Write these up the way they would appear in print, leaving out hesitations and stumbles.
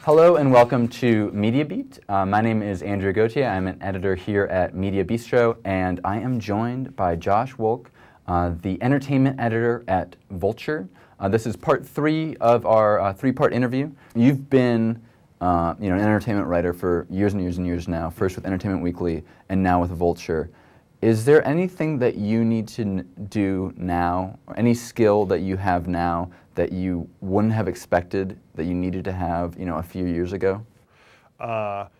Hello and welcome to Mediabeat. My name is Andrew Gauthier. I'm an editor here at Mediabistro, and I am joined by Josh Wolk, the entertainment editor at Vulture. This is part 3 of our three-part interview. You've been an entertainment writer for years and years and years now, first with Entertainment Weekly and now with Vulture. Is there anything that you need to do now, or any skill that you have now that you wouldn't have expected that you needed to have, a few years ago? The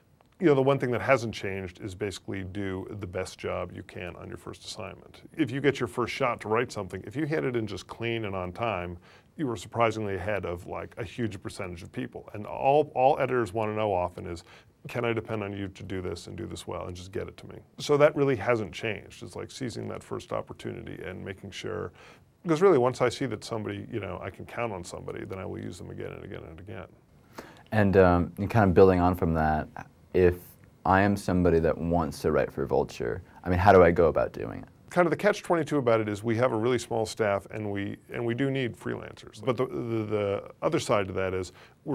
one thing that hasn't changed is basically do the best job you can on your first assignment. If you get your first shot to write something, if you hit it in just clean and on time, you were surprisingly ahead of like a huge percentage of people. And all editors want to know often is, can I depend on you to do this and do this well and just get it to me? So that really hasn't changed. It's like seizing that first opportunity and making sure, because really once I see that somebody, I can count on somebody, then I will use them again and again and again. And kind of building on from that, if I am somebody that wants to write for Vulture, how do I go about doing it? Kind of the catch-22 about it is we have a really small staff and we do need freelancers. But the other side to that is we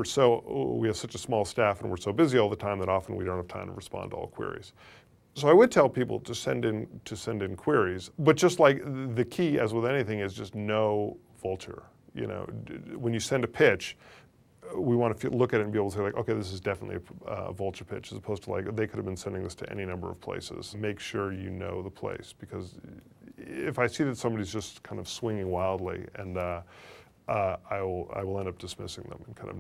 have such a small staff and we're so busy all the time that often we don't have time to respond to all queries. So I would tell people to send in queries, but just like the key, as with anything, is just know Vulture. When you send a pitch, we want to look at it and be able to say, like, okay, this is definitely a Vulture pitch, as opposed to like they could have been sending this to any number of places. Make sure you know the place, because if I see that somebody's just kind of swinging wildly, and I will end up dismissing them and kind of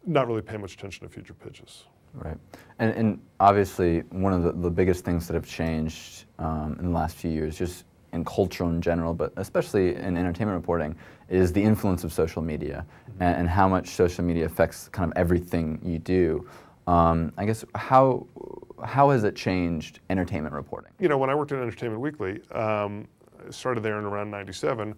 not really pay much attention to future pitches. Right, and obviously one of the biggest things that have changed in the last few years, just in culture in general, but especially in entertainment reporting, is the influence of social media and how much social media affects kind of everything you do. I guess how has it changed entertainment reporting? When I worked at Entertainment Weekly, started there in around '97.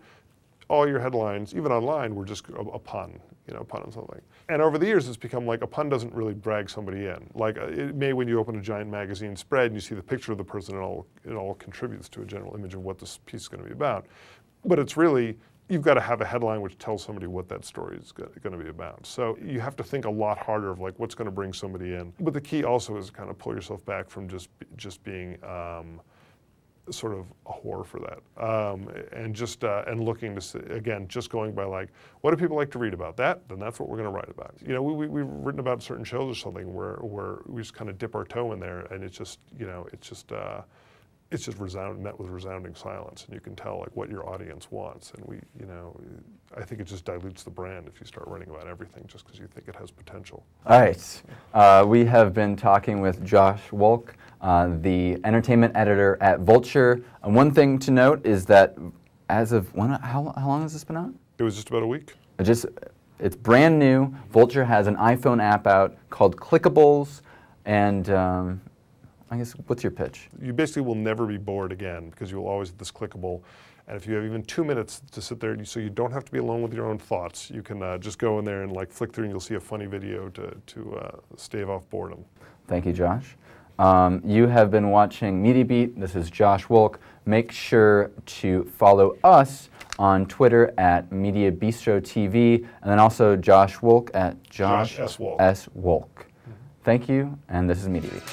All your headlines, even online, were just a pun, a pun on something. And over the years, it's become like a pun doesn't really drag somebody in. Like it may when you open a giant magazine spread and you see the picture of the person, it all contributes to a general image of what this piece is going to be about. But it's really, you've got to have a headline which tells somebody what that story is going to be about. So you have to think a lot harder of like what's going to bring somebody in. But the key also is to kind of pull yourself back from just being sort of a whore for that, and looking to see, again, just going by like, what do people like to read about that? Then that's what we're going to write about. We've written about certain shows or something where we just kind of dip our toe in there, and it's just met with resounding silence, and you can tell like what your audience wants. And I think it just dilutes the brand if you start writing about everything just because you think it has potential. All right, we have been talking with Josh Wolk, the entertainment editor at Vulture. And one thing to note is that as of how long has this been out? It was just about a week. It's brand new. Vulture has an iPhone app out called Clickables, and I guess, what's your pitch? You basically will never be bored again because you will always have this clickable. And if you have even 2 minutes to sit there, so you don't have to be alone with your own thoughts, you can just go in there and like flick through and you'll see a funny video to stave off boredom. Thank you, Josh. You have been watching Mediabeat. This is Josh Wolk. Make sure to follow us on Twitter at Mediabistro TV, and then also Josh Wolk at Josh S. Wolk. Thank you, and this is Mediabeat.